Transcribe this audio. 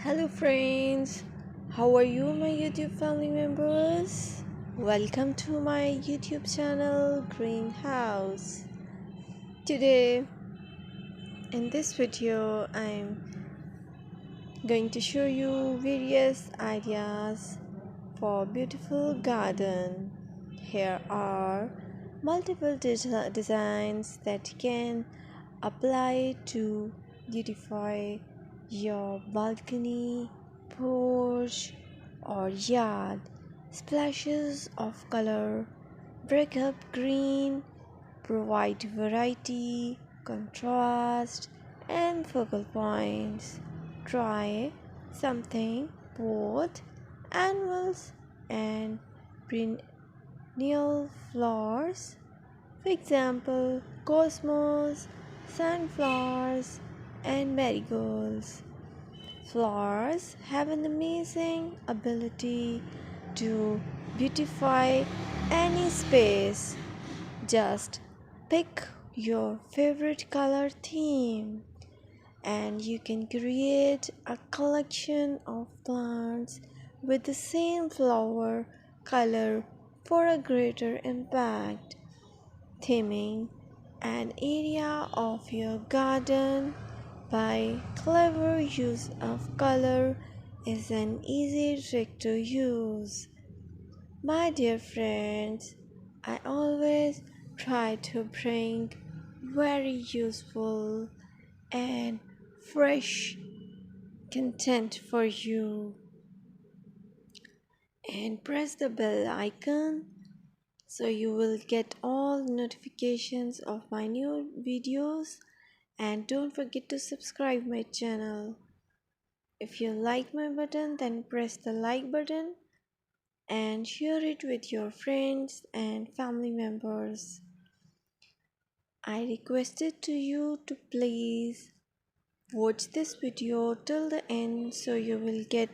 Hello, friends. How are you, my YouTube family members? Welcome to my YouTube channel, Greenhouse. Today, in this video, I'm going to show you various ideas for beautiful garden. Here are multiple designs that can apply to beautify your balcony, porch, or yard. Splashes of color break up green, provide variety, contrast, and focal points. Try something both annuals and perennial flowers. For example, cosmos, sunflowers, and marigolds. Flowers have an amazing ability to beautify any space. Just pick your favorite color theme and you can create a collection of plants with the same flower color for a greater impact. Theming an area of your garden by clever use of color is an easy trick to use. My dear friends, I always try to bring very useful and fresh content for you, and press the bell icon so you will get all notifications of my new videos, and don't forget to subscribe my channel. If you like my button, then press the like button and share it with your friends and family members. I requested to you to please watch this video till the end so you will get